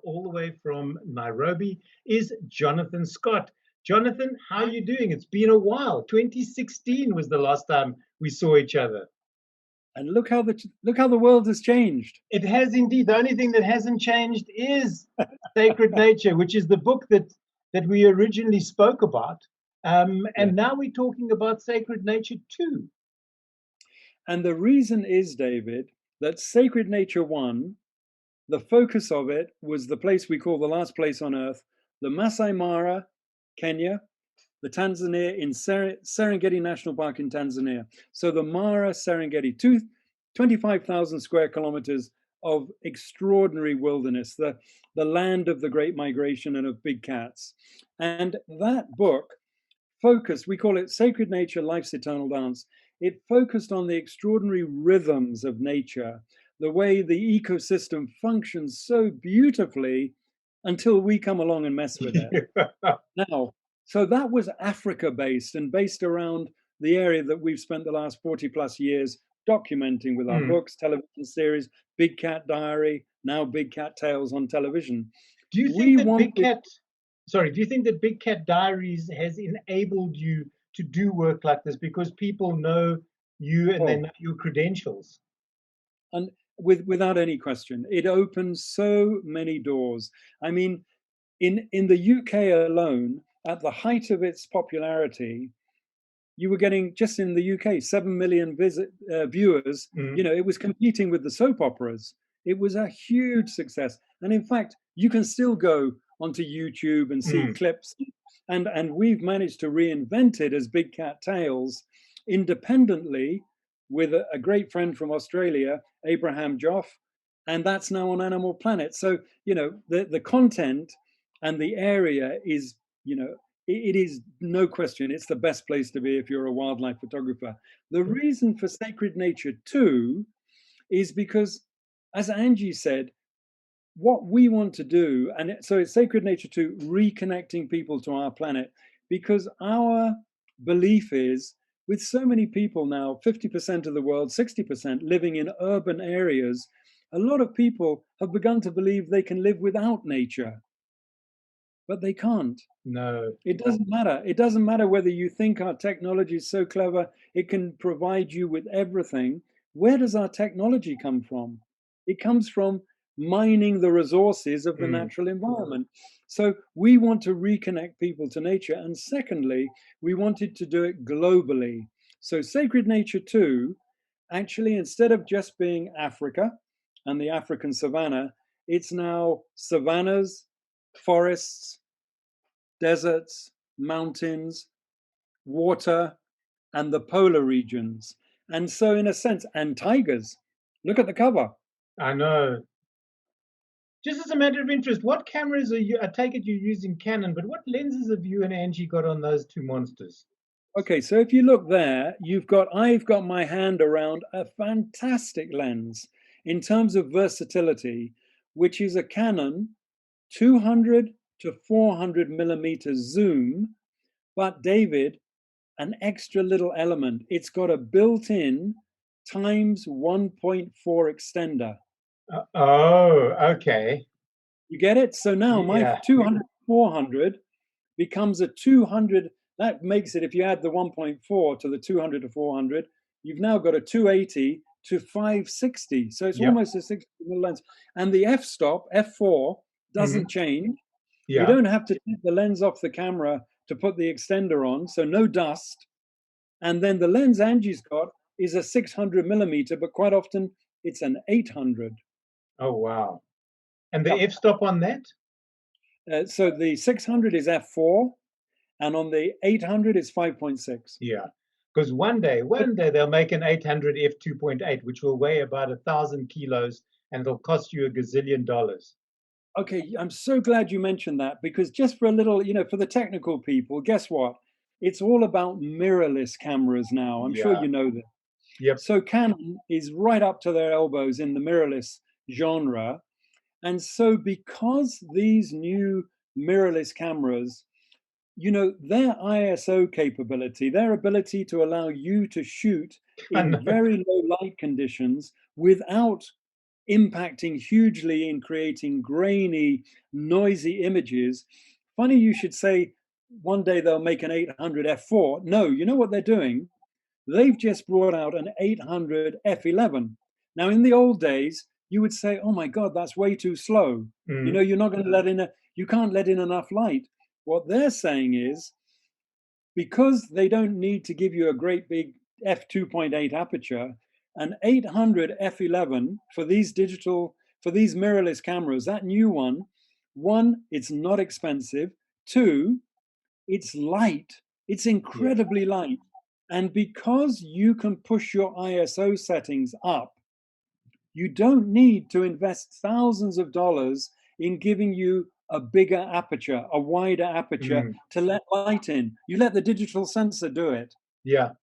all the way from Nairobi is Jonathan Scott. Jonathan, how are you doing? It's been a while. 2016 was the last time we saw each other. And look how the world has changed. It has indeed. The only thing that hasn't changed is Sacred Nature, which is the book that we originally spoke about. And now we're talking about Sacred Nature too. And the reason is, David, that Sacred Nature 1, the focus of it was the place we call the last place on earth, the Maasai Mara, Kenya, the Tanzania in Serengeti National Park in Tanzania. So the Mara Serengeti, 25,000 square kilometers of extraordinary wilderness, the land of the Great Migration and of big cats. And that book focused, we call it Sacred Nature, Life's Eternal Dance. It focused on the extraordinary rhythms of nature, the way the ecosystem functions so beautifully until we come along and mess with it. Now, so that was Africa based and based around the area that we've spent the last 40 plus years documenting with our books, television series, Big Cat Diary, now Big Cat Tales on television. Do you think do you think that Big Cat Diaries has enabled you to do work like this because people know you and they know your credentials? And without any question, it opens so many doors. I mean, in the UK alone, at the height of its popularity, you were getting, just in the UK, 7 million viewers. You know, it was competing with the soap operas. It was a huge success. And in fact, you can still go onto YouTube and see clips. And we've managed to reinvent it as Big Cat Tales independently with a great friend from Australia, Abraham Joff. And that's now on Animal Planet. So, you know, the content and the area is, you know, it is no question, it's the best place to be if you're a wildlife photographer. The reason for Sacred Nature 2 is because, as Angie said, what we want to do, and so it's Sacred Nature 2, reconnecting people to our planet, because our belief is, with so many people now, 50% of the world, 60% living in urban areas, a lot of people have begun to believe they can live without nature. But they can't. No. It doesn't matter. It doesn't matter whether you think our technology is so clever, it can provide you with everything. Where does our technology come from? It comes from mining the resources of the natural environment. So we want to reconnect people to nature. And secondly, we wanted to do it globally. So Sacred Nature 2, actually, instead of just being Africa and the African savanna, it's now savannas, forests, deserts, mountains, water, and the polar regions. And so, in a sense, and tigers. Look at the cover. I know. Just as a matter of interest, what cameras are you? I take it you're using Canon, but what lenses have you and Angie got on those two monsters? Okay, so if you look there, I've got my hand around a fantastic lens in terms of versatility, which is a Canon 200 to 400 millimeter zoom, but David, an extra little element. It's got a built-in times 1.4 extender. Oh, okay. You get it? So now my 200 400 becomes a 200. That makes it, if you add the 1.4 to the 200 to 400, you've now got a 280 to 560. So it's almost a 60 mm lens. And the f4 doesn't change. You don't have to take the lens off the camera to put the extender on, so no dust. And then the lens Angie's got is a 600 millimeter, but quite often it's an 800. Oh, wow. And the f-stop on that? So the 600 is f4, and on the 800 is 5.6. Yeah, because one day they'll make an 800 f2.8, which will weigh about 1,000 kilos, and it'll cost you $1 gazillion. Okay, I'm so glad you mentioned that, because just for a little, you know, for the technical people, guess what? It's all about mirrorless cameras now. I'm sure you know that. Yep. So Canon is right up to their elbows in the mirrorless genre. And so because these new mirrorless cameras, you know, their ISO capability, their ability to allow you to shoot in very low light conditions without impacting hugely in creating grainy, noisy images. Funny you should say one day they'll make an 800 f4. No, you know what they're doing? They've just brought out an 800 f11. Now, in the old days, you would say, "Oh my God, that's way too slow." You know, Mm. you're not going to let in you can't let in enough light. What they're saying is, because they don't need to give you a great big f2.8 aperture, an 800 f11 for these mirrorless cameras, that new one, it's not expensive. Two, it's light. It's Yeah. incredibly light. And because you can push your ISO settings up, you don't need to invest thousands of dollars in giving you a bigger aperture, a wider aperture Mm. to let light in. You let the digital sensor do it. Yeah.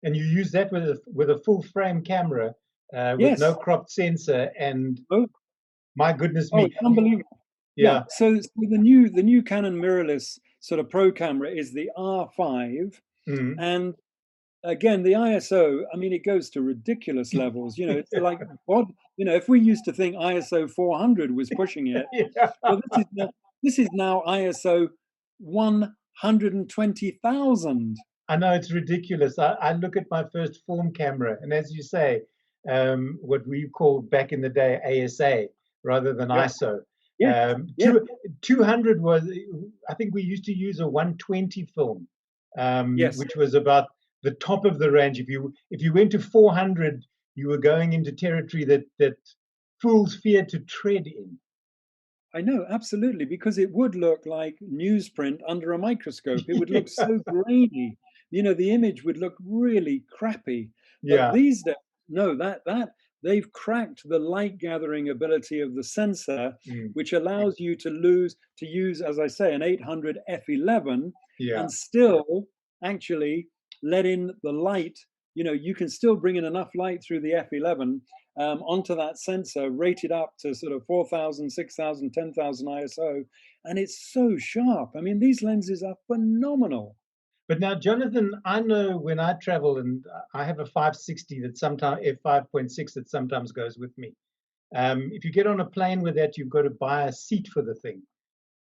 And you use that with a full frame camera, with no Yes. cropped sensor, and Oh, my goodness oh, me. it's unbelievable. Yeah. Yeah. So the new Canon mirrorless sort of pro camera is the R5, Mm. and again, the ISO, I mean, it goes to ridiculous levels. You know, it's like what, you know, if we used to think ISO 400 was pushing it, Yeah. well, this is now ISO 120,000. I know it's ridiculous. I look at my first film camera, and as you say, what we called back in the day ASA rather than Yeah. ISO. Yes. Yes. 200 was, I think we used to use a 120 film, Yes. which was about the top of the range. If you went to 400, you were going into territory that fools fear to tread in. I know, absolutely, because it would look like newsprint under a microscope. It would look so grainy. You know, the image would look really crappy. But Yeah. these days, no, that they've cracked the light gathering ability of the sensor, Mm. which allows you to use, as I say, an 800 f11 Yeah. and still actually let in the light. You know, you can still bring in enough light through the f11 onto that sensor, rated up to sort of 4,000, 6,000, 10,000 ISO, and it's so sharp. I mean, these lenses are phenomenal. But now, Jonathan, I know when I travel, and I have a 560 that sometimes, f5.6 that sometimes goes with me. If you get on a plane with that, you've got to buy a seat for the thing.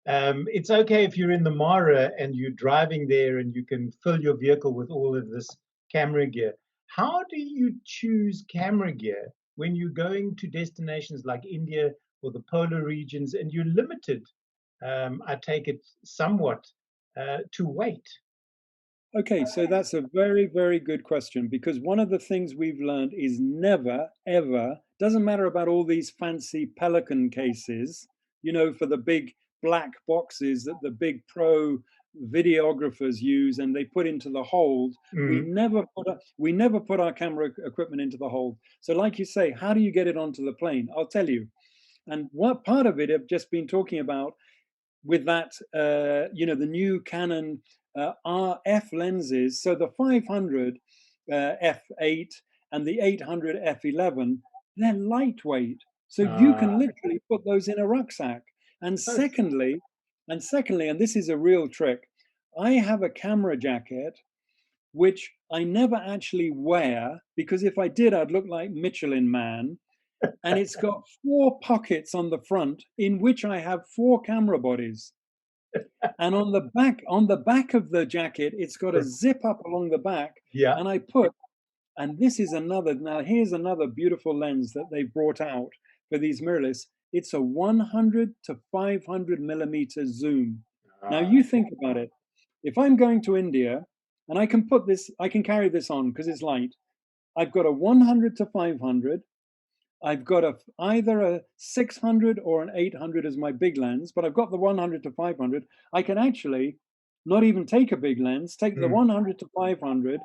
It's okay if you're in the Mara and you're driving there and you can fill your vehicle with all of this camera gear. How do you choose camera gear when you're going to destinations like India or the polar regions and you're limited, I take it somewhat, to weight? Okay, so that's a very, very good question, because one of the things we've learned is never, ever, doesn't matter about all these fancy Pelican cases, you know, for the big black boxes that the big pro videographers use and they put into the hold. Mm. We never put our camera equipment into the hold. So, like you say, how do you get it onto the plane? I'll tell you. And what part of it I've just been talking about with that, you know, the new Canon RF lenses. So the 500 f8 and the 800 f11, they're lightweight. So you can Ah, literally put those in a rucksack. And that's secondly, and this is a real trick, I have a camera jacket which I never actually wear, because if I did, I'd look like Michelin Man, and it's got 4 pockets on the front in which I have 4 camera bodies. And on the back of the jacket, it's got a zip up along the back, yeah. and and this is another, now here's another beautiful lens that they've brought out for these mirrorless. It's a 100 to 500 millimeter zoom. Now Ah, you think about it. If I'm going to India and I can carry this on because it's light. I've got a 100 to 500. I've got either a 600 or an 800 as my big lens, but I've got the 100 to 500. I can actually not even take a big lens, take the mm, 100 to 500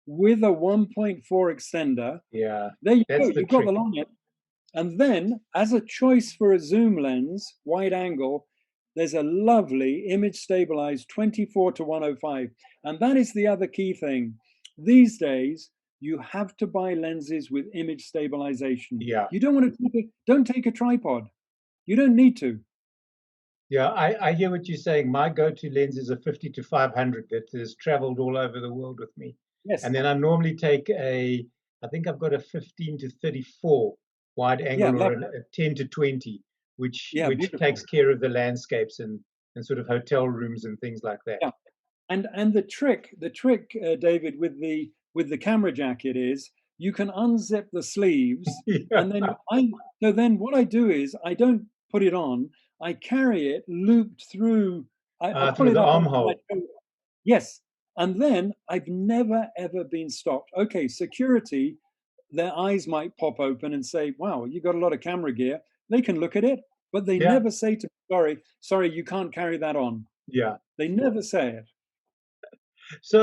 with a 1.4 extender. yeah. There you go, That's the you've got the trick. long end. And then, as a choice for a zoom lens, wide angle, there's a lovely image stabilized 24 to 105. And that is the other key thing. These days, you have to buy lenses with image stabilization. Yeah. You don't want to don't take a tripod. You don't need to. Yeah, I hear what you're saying. My go-to lens is a 50 to 500 that has traveled all over the world with me. Yes. And then I normally take I think I've got a 15 to 34 wide Yeah, angle or lovely. a 10 to 20, which Yeah, takes beautiful. care of the landscapes and sort of hotel rooms and things like that. Yeah. And the trick, David, with the camera jacket is you can unzip the sleeves, Yeah. and then what I do is I don't put it on. I carry it looped through. I pull Through it the up onto my armhole. shoulder. Yes, and then I've never ever been stopped. Okay, security, their eyes might pop open and say, "Wow, you got a lot of camera gear." They can look at it, but they Yeah, never say to me, "Sorry, you can't carry that on." yeah. They never say it. So,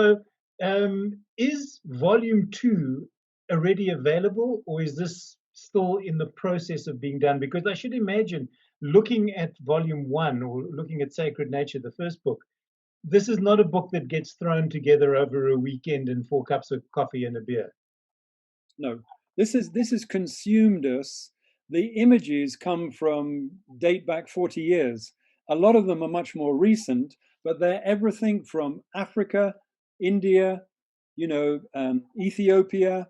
is volume two already available, or is this still in the process of being done? Because I should imagine looking at volume one or looking at Sacred Nature, the first book, this is not a book that gets thrown together over a weekend and 4 cups of coffee and a beer. No, this has consumed us. The images come from date back 40 years. A lot of them are much more recent, but they're everything from Africa, India, Ethiopia,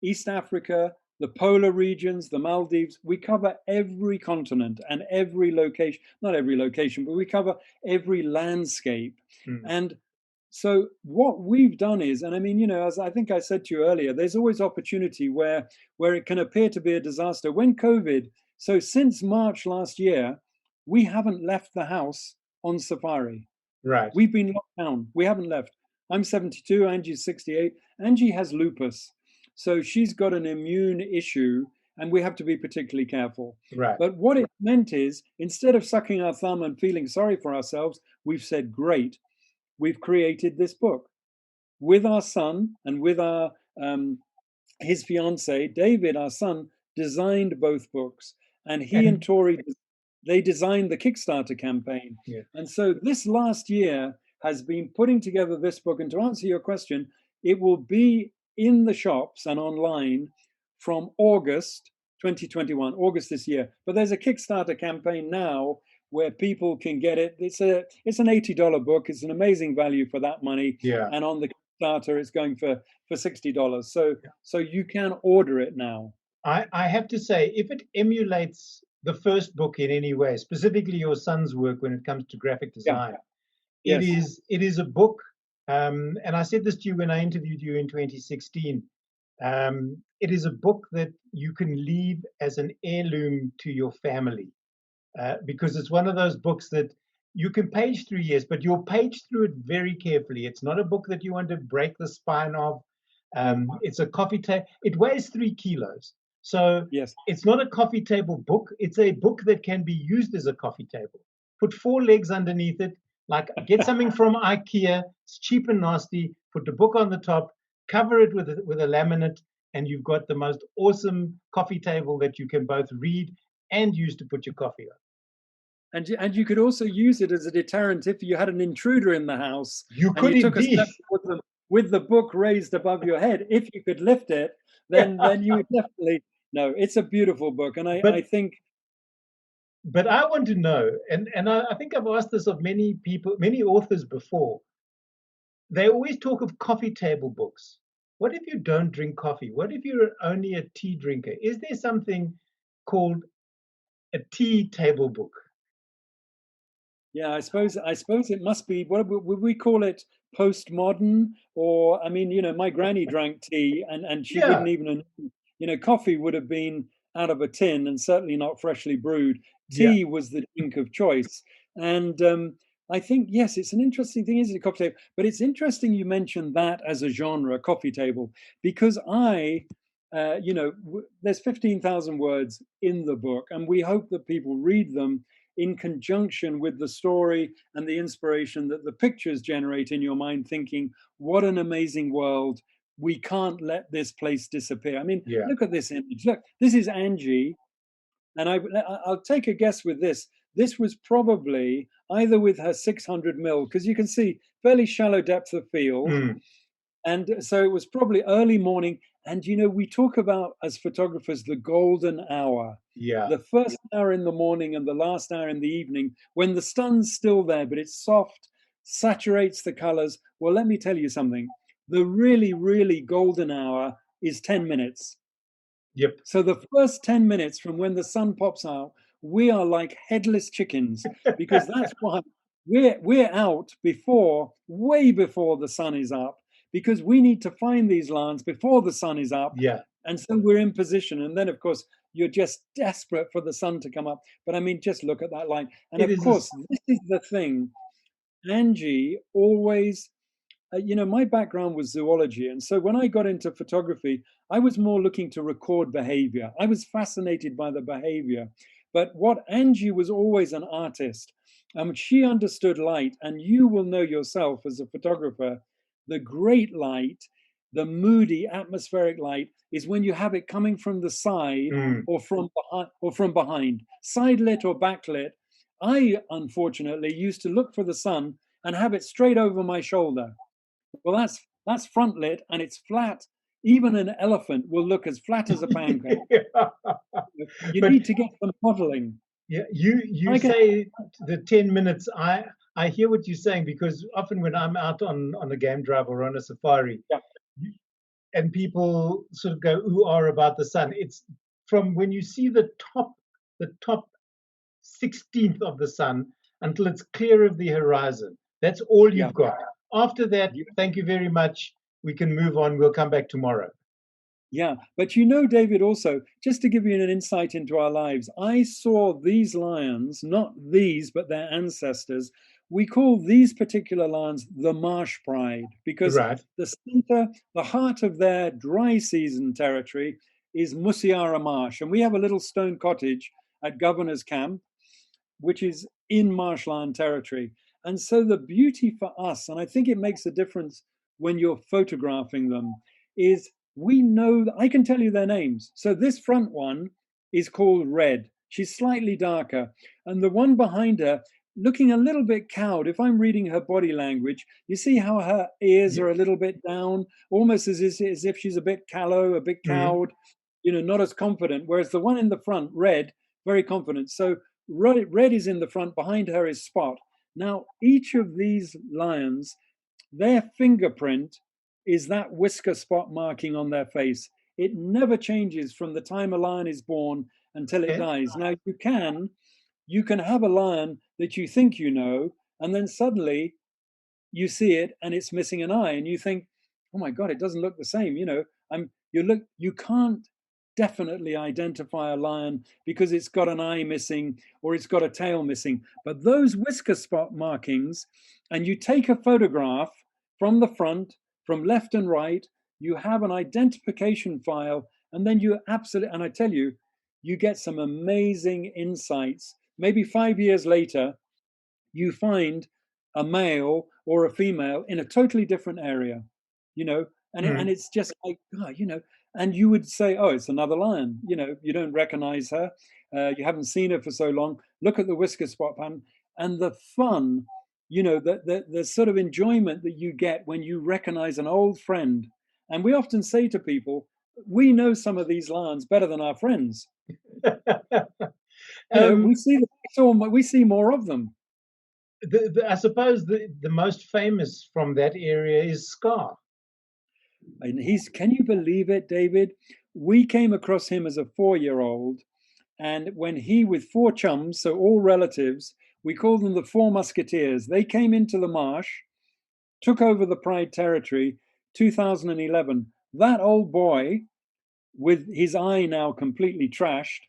East Africa, the polar regions, the Maldives. We cover every continent and every location, not every location, but we cover every landscape. Mm. And so what we've done is, and I mean, as I think I said to you earlier, there's always opportunity where it can appear to be a disaster. When COVID, so since March last year, we haven't left the house on safari. Right. We've been locked down. We haven't left. I'm 72, Angie's 68. Angie has lupus. So she's got an immune issue, and we have to be particularly careful. Right. But what it meant is, instead of sucking our thumb and feeling sorry for ourselves, we've said, great, we've created this book with our son and with our his fiance David, our son, designed both books, and he and And Tori, they designed the Kickstarter campaign. yeah. And so this last year has been putting together this book. And to answer your question, it will be in the shops and online from August 2021, August this year. But there's a Kickstarter campaign now where people can get it. It's an $80 book. It's an amazing value for that money. Yeah. And on the Kickstarter, it's going for $60. So you can order it now. I have to say, if it emulates the first book in any way, specifically your son's work when it comes to graphic Yeah. design, Yes. it is a book. And I said this to you when I interviewed you in 2016. It is a book that you can leave as an heirloom to your family, because it's one of those books that you can page through, yes, but you'll page through it very carefully. It's not a book that you want to break the spine of. It's a coffee table. It weighs 3 kilos. So Yes. it's not a coffee table book. It's a book that can be used as a coffee table. Put 4 legs underneath it. Like, get something from IKEA. It's cheap and nasty. Put the book on the top. Cover it with a laminate, and you've got the most awesome coffee table that you can both read and use to put your coffee on. And you could also use it as a deterrent if you had an intruder in the house You and could you took a indeed. step towards them with the book raised above your head. If you could lift it, then you would definitely. No, it's a beautiful book, and I But think. but I want to know, and I think I've asked this of many people, many authors before. They always talk of coffee table books. What if you don't drink coffee? What if you're only a tea drinker? Is there something called a tea table book? Yeah, I suppose it must be, what would we call it, postmodern? Or I mean, my granny drank tea and she Yeah, wouldn't even, coffee would have been out of a tin and certainly not freshly brewed. yeah, Tea was the drink of choice. And I think, yes, it's an interesting thing, isn't it, coffee table? But it's interesting you mentioned that as a genre, coffee table, because there's 15,000 words in the book, and we hope that people read them in conjunction with the story and the inspiration that the pictures generate in your mind, thinking, what an amazing world. We can't let this place disappear. I mean, yeah. look at this image. Look, this is Angie. And I'll take a guess with this. This was probably either with her 600 mil, because you can see fairly shallow depth of field. Mm, And so it was probably early morning. And, we talk about, as photographers, the golden hour, yeah, the first hour in the morning and the last hour in the evening, when the sun's still there, but it's soft, saturates the colors. Well, let me tell you something. The really, really golden hour is 10 minutes. Yep. So the first 10 minutes from when the sun pops out, we are like headless chickens, because that's why we're out before, way before the sun is up, because we need to find these lions before the sun is up. Yeah. And so we're in position. And then, of course, you're just desperate for the sun to come up. But I mean, just look at that line. And It of is. course, this is the thing. Angie always, my background was zoology. And so when I got into photography, I was more looking to record behavior. I was fascinated by the behavior. But what Angie was always an artist. She understood light. And you will know yourself as a photographer, the great light, the moody atmospheric light, is when you have it coming from the side Mm. or from behind, side lit or backlit. I unfortunately used to look for the sun and have it straight over my shoulder. Well, that's front lit and it's flat. Even an elephant will look as flat as a pancake. You But need to get some modeling. yeah, you I can, say the 10 minutes. I hear what you're saying, because often when I'm out on a game drive or on a safari, yeah, and people sort of go ooh are about the sun, it's from when you see the top 16th of the sun until it's clear of the horizon. That's all yeah, you've got. After that, yeah. thank you very much. We can move on. We'll come back tomorrow. Yeah, but David, also, just to give you an insight into our lives, I saw these lions, not these, but their ancestors. We call these particular lions the marsh pride, because Right. the center, the heart of their dry season territory is Musiara Marsh. And we have a little stone cottage at Governor's Camp, which is in marshland territory. And so the beauty for us, and I think it makes a difference when you're photographing them, is we know, I can tell you their names. So this front one is called Red. She's slightly darker. And the one behind her, looking a little bit cowed, if I'm reading her body language, you see how her ears are a little bit down, almost as if she's a bit callow, a bit Mm. cowed, not as confident. Whereas the one in the front, Red, very confident. So Red is in the front, behind her is Spot. Now, each of these lions, their fingerprint is that whisker spot marking on their face. It never changes from the time a lion is born until it Okay. dies. Now, you can have a lion that you think you know, and then suddenly you see it and it's missing an eye, and you think, oh my God, it doesn't look the same. You can't definitely identify a lion because it's got an eye missing or it's got a tail missing. But those whisker spot markings, and you take a photograph from the front, from left and right, you have an identification file, and then and I tell you, you get some amazing insights. Maybe 5 years later, you find a male or a female in a totally different area, you know, and Mm. it's just like, God, and you would say, oh, it's another lion. You don't recognize her. You haven't seen her for so long. Look at the whisker spot pattern and the fun, the sort of enjoyment that you get when you recognize an old friend. And we often say to people, we know some of these lions better than our friends. um, We see more of them. I suppose the most famous from that area is Scar. And can you believe it, David? We came across him as a 4-year-old. And when he, with 4 chums, so all relatives, we call them the 4 Musketeers, they came into the marsh, took over the Pride territory, 2011. That old boy, with his eye now completely trashed,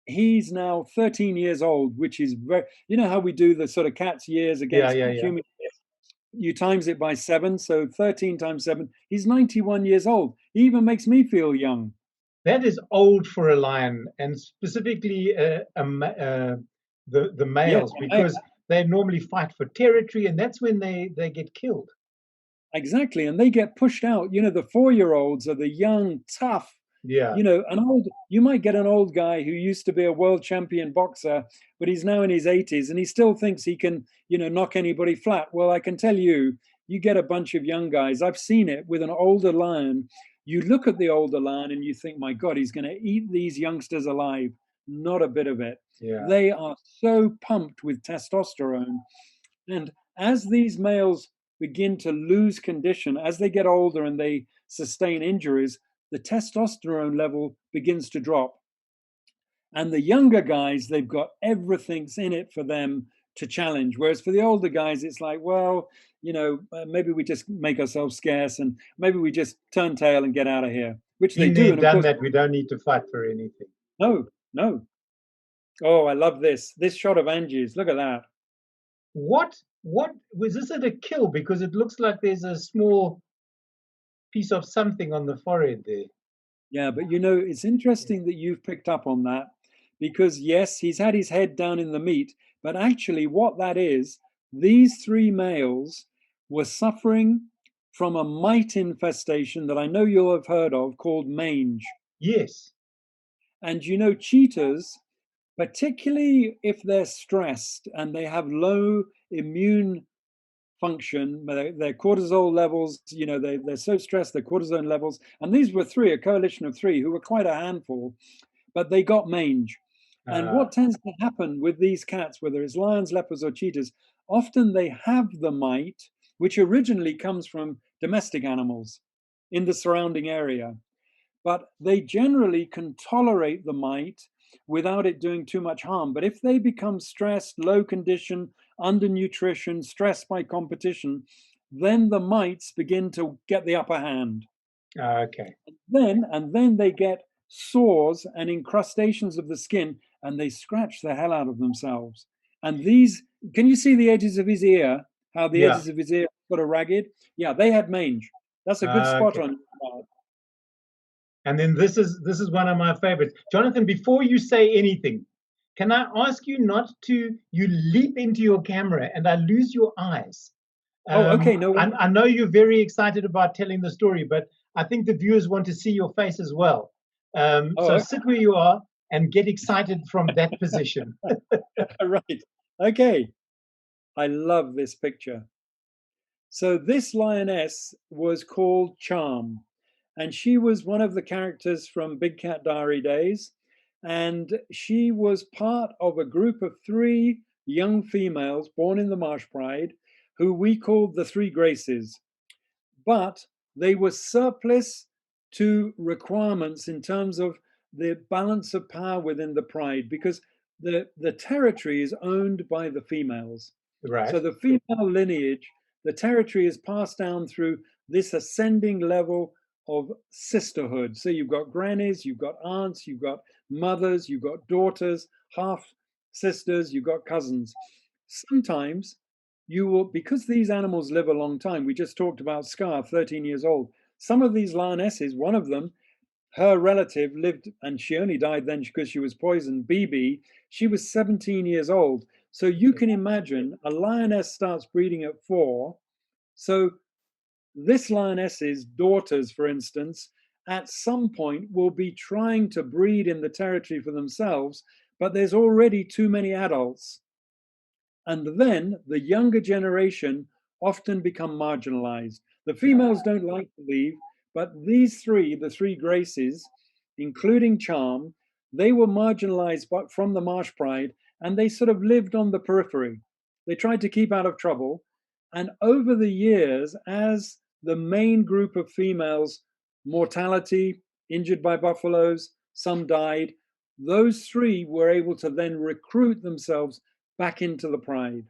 he's now 13 years old, which is very, how we do the sort of cat's years Yeah, against yeah, yeah. human, you times it by 7, so 13 times 7. He's 91 years old. He even makes me feel young. That is old for a lion, and specifically the Yeah, males, because they normally fight for territory, and that's when they get killed. exactly. And they get pushed out. The 4-year-olds are the young, tough, Yeah. you might get an old guy who used to be a world champion boxer, but he's now in his 80s and he still thinks he can, knock anybody flat. Well, I can tell you, you get a bunch of young guys. I've seen it with an older lion. You look at the older lion and you think, my God, he's going to eat these youngsters alive. Not a bit of it. Yeah. They are so pumped with testosterone. And as these males begin to lose condition, as they get older and they sustain injuries, the testosterone level begins to drop. And the younger guys, they've got everything's in it for them to challenge. Whereas for the older guys, it's like, well, maybe we just make ourselves scarce and maybe we just turn tail and get out of here, which they Been do. there, And of done course, that. We don't need to fight for anything. no, no. Oh, I love this shot of Angie's. Look at that. What was this at a kill? Because it looks like there's a small piece of something on the forehead there. Yeah, but it's interesting that you've picked up on that, because yes, he's had his head down in the meat, but actually what that is, these 3 males were suffering from a mite infestation that I know you'll have heard of called mange. Yes. And cheetahs, particularly if they're stressed and they have low immune function, their cortisol levels, they're so stressed, their cortisone levels, and these were 3, a coalition of 3 who were quite a handful, but they got mange. And what tends to happen with these cats, whether it's lions, leopards, or cheetahs, often they have the mite, which originally comes from domestic animals in the surrounding area. But they generally can tolerate the mite without it doing too much harm. But if they become stressed, low condition, undernutrition, stressed by competition, then the mites begin to get the upper hand. Okay. And then they get sores and incrustations of the skin, and they scratch the hell out of themselves. And these, can you see the edges of his ear? How the edges of his ear got a ragged? Yeah, they had mange. That's a good spot on. And then this is one of my favorites. Jonathan, before you say anything, can I ask you not to, you leap into your camera and I lose your eyes. Okay. No. I know you're very excited about telling the story, but I think the viewers want to see your face as well. So sit where you are and get excited from that position. Right. Okay. I love this picture. So this lioness was called Charm. And she was one of the characters from Big Cat Diary days. And she was part of a group of 3 young females born in the Marsh Pride, who we called the 3 Graces. But they were surplus to requirements in terms of the balance of power within the pride, because the territory is owned by the females. Right. So the female lineage, the territory is passed down through this ascending level of sisterhood. So you've got grannies, you've got aunts, you've got mothers, you've got daughters, half sisters, you've got cousins. Sometimes you will, because these animals live a long time. We just talked about Scar, 13 years old. Some of these lionesses, one of them, her relative lived, and she only died then because she was poisoned, BB. She was 17 years old. So you can imagine a lioness starts breeding at 4. So this lioness's daughters, for instance, at some point will be trying to breed in the territory for themselves, but there's already too many adults. And then the younger generation often become marginalized. The females don't like to leave, but these 3, the 3 Graces, including Charm, they were marginalized from the Marsh Pride, and they sort of lived on the periphery. They tried to keep out of trouble. And over the years, as the main group of females, mortality, injured by buffaloes, some died, those 3 were able to then recruit themselves back into the pride.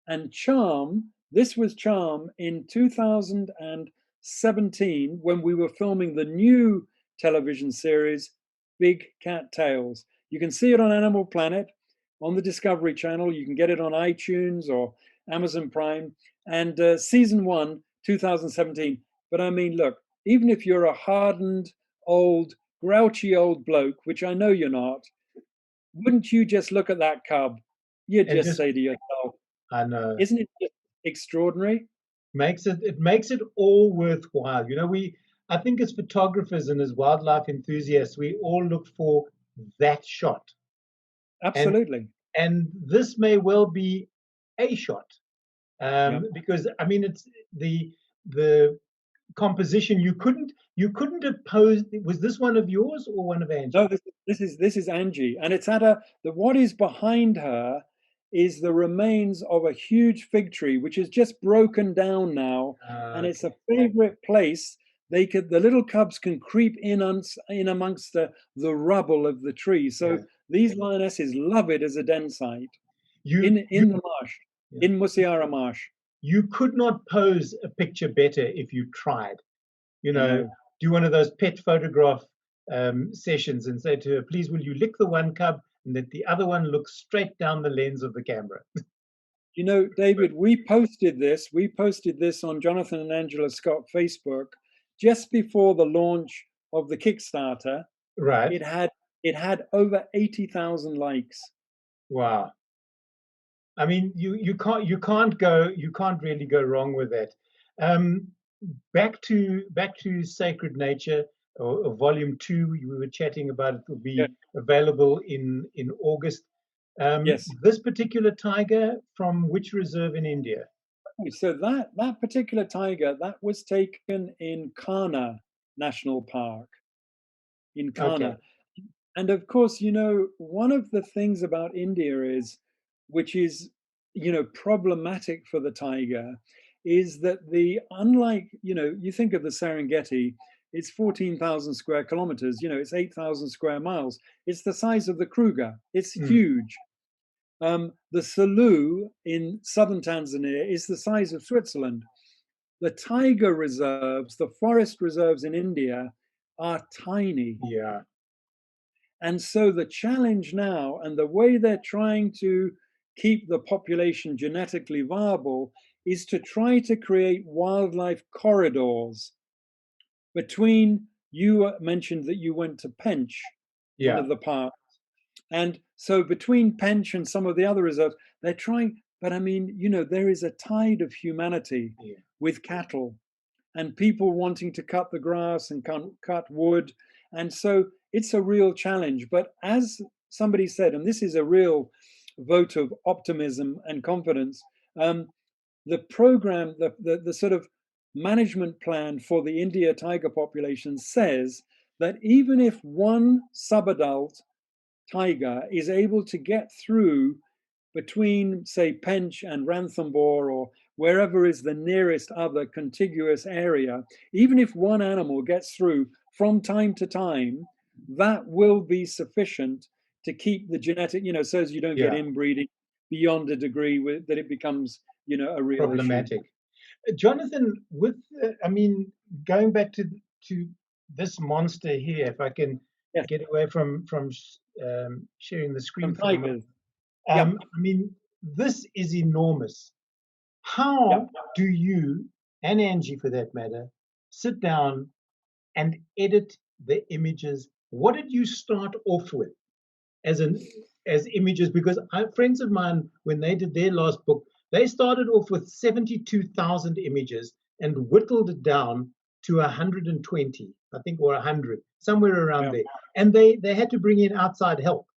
And Charm, this was Charm in 2017 when we were filming the new television series, Big Cat Tales. You can see it on Animal Planet, on the Discovery Channel. You can get it on iTunes or Amazon Prime. And season 1, 2017. But I mean, look, even if you're a hardened, old, grouchy old bloke, which I know you're not, wouldn't you just look at that cub? You'd just say to yourself, I know. Isn't it just extraordinary? It makes it all worthwhile. I think as photographers and as wildlife enthusiasts, we all look for that shot. Absolutely. And this may well be a shot. Because I mean, it's the composition. You couldn't have posed. Was this one of yours or one of Angie's? No, this is Angie, and it's at what is behind her is the remains of a huge fig tree, which is just broken down now, and it's a favorite place the little cubs can creep in amongst the rubble of the tree. So Yeah. these lionesses love it as a den site You, in you, the marsh, yeah. in Musiara Marsh. You could not pose a picture better if you tried. You know, No. do one of those pet photograph sessions and say to her, please, will you lick the one cub and let the other one look straight down the lens of the camera? You know, David, we posted this on Jonathan and Angela Scott Facebook just before the launch of the Kickstarter. Right. It had over 80,000 likes. Wow. I mean, you can't really go wrong with that. Um, back to Sacred Nature, or Volume 2. We were chatting about it will Yeah. be available in August. Yes. This particular tiger, from which reserve in India? So that particular tiger, that was taken in Kana National Park, in Okay. Kana. And of course, you know, one of the things about India is, which is, you know, problematic for the tiger, is that unlike, you know, you think of the Serengeti, it's 14,000 square kilometers, you know, it's 8,000 square miles. It's the size of the Kruger. It's Mm, huge. The Selous in southern Tanzania is the size of Switzerland. The tiger reserves, the forest reserves in India are tiny. yeah. And so the challenge now, and the way they're trying to keep the population genetically viable, is to try to create wildlife corridors between, you mentioned that you went to Pench, one Yeah. of the parks. And so between Pench and some of the other reserves, they're trying, but I mean, you know, there is a tide of humanity Yeah. with cattle and people wanting to cut the grass and cut wood. And so it's a real challenge. But as somebody said, and this is a real vote of optimism and confidence, the program, the sort of management plan for the India tiger population says that even if one subadult tiger is able to get through between, say, Pench and Ranthambore or wherever is the nearest other contiguous area, even if one animal gets through from time to time, that will be sufficient to keep the genetic, you know, so as you don't get Yeah. inbreeding beyond a degree that it becomes, you know, a real issue. Problematic. Jonathan, with I mean, going back to this monster here, if I can Yes, get away from sharing the screen from for a moment. tigers. Yeah, I mean, this is enormous. yeah. How do you, and Angie for that matter, sit down and edit the images? What did you start off with as images? Because friends of mine, when they did their last book, they started off with 72,000 images and whittled it down to 120, I think, or 100, somewhere around Yeah. there. And they had to bring in outside help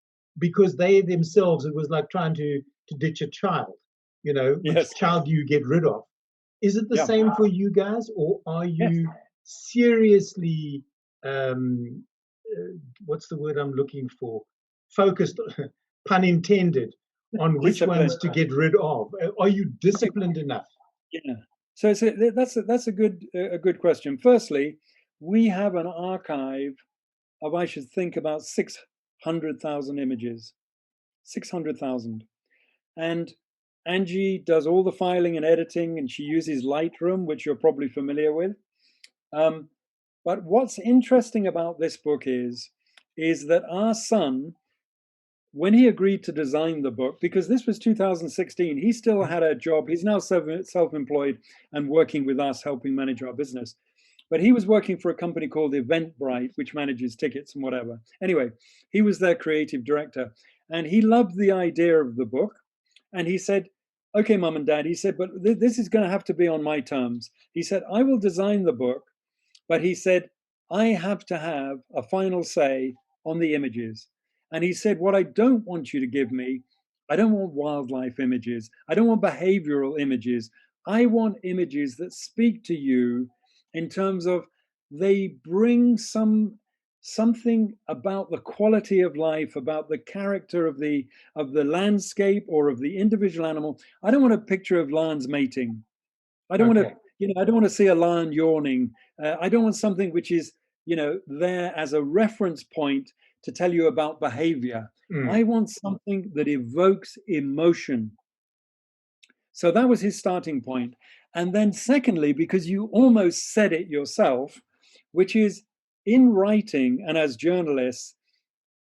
because they themselves, it was like trying to ditch a child. You know, which Yes. child do you get rid of? Is it the Yeah. same for you guys, or are Yes. you seriously, um, what's the word I'm looking for? Focused, pun intended, on which Discipline. ones to get rid of? Are you disciplined enough? Yeah. So that's a good question. Firstly, we have an archive of, I should think, about 600,000 images, 600,000. And Angie does all the filing and editing, and she uses Lightroom, which you're probably familiar with. But what's interesting about this book is that our son, when he agreed to design the book, because this was 2016, he still had a job. He's now self-employed and working with us, helping manage our business. But he was working for a company called Eventbrite, which manages tickets and whatever. Anyway, he was their creative director, and he loved the idea of the book. And he said, "Okay, mom and dad," he said, "but this is going to have to be on my terms." He said, "I will design the book, but," he said, "I have to have a final say on the images." And he said, "What I don't want you to give me, I don't want wildlife images. I don't want behavioral images. I want images that speak to you in terms of they bring something about the quality of life, about the character of the landscape or of the individual animal. I don't want a picture of lions mating. I don't want Okay. to, I don't want to see a lion yawning. I don't want something which is, there as a reference point to tell you about behavior. Mm. I want something that evokes emotion. So that was his starting point. And then, secondly, because you almost said it yourself, which is in writing and as journalists,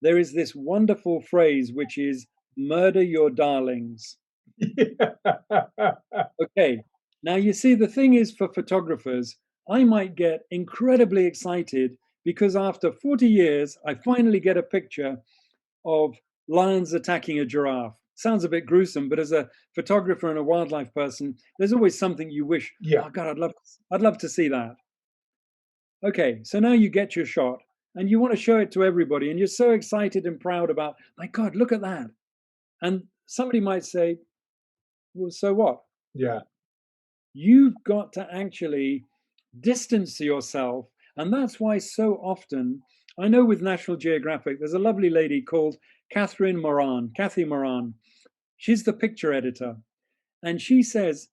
there is this wonderful phrase which is murder your darlings. Okay. Now, you see, the thing is for photographers, I might get incredibly excited because after 40 years, I finally get a picture of lions attacking a giraffe. Sounds a bit gruesome, but as a photographer and a wildlife person, there's always something you wish, Yeah. oh God, I'd love to see that. Okay, so now you get your shot and you want to show it to everybody, and you're so excited and proud about, my God, look at that. And somebody might say, well, so what? Yeah. You've got to actually distance yourself. And that's why so often, I know with National Geographic, there's a lovely lady called Kathy Moran. She's the picture editor. And she says,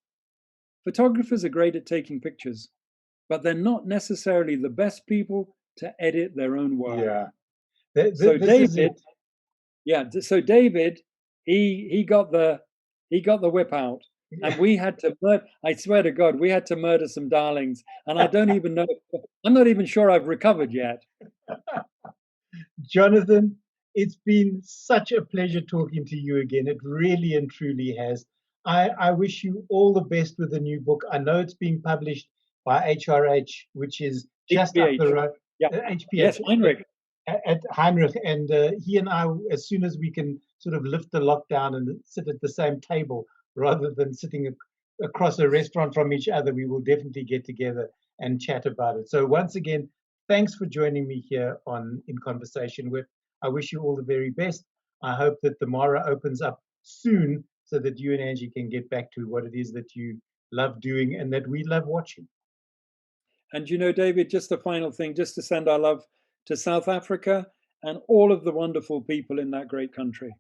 photographers are great at taking pictures, but they're not necessarily the best people to edit their own work. Yeah. So This is David, it. so David, he got the whip out, and we had to I swear to God, we had to murder some darlings, and I don't even know, I'm not even sure I've recovered yet. Jonathan, it's been such a pleasure talking to you again. It really and truly has. I wish you all the best with the new book. I know it's being published by HRH, which is just up the HPH. road. Yeah. HPH. Yes, Heinrich. At Heinrich, and he and I, as soon as we can sort of lift the lockdown and sit at the same table rather than sitting across a restaurant from each other, we will definitely get together and chat about it. So once again, thanks for joining me here on In Conversation With. I wish you all the very best. I hope that the Mara opens up soon so that you and Angie can get back to what it is that you love doing and that we love watching. And David, just a final thing, just to send our love to South Africa and all of the wonderful people in that great country.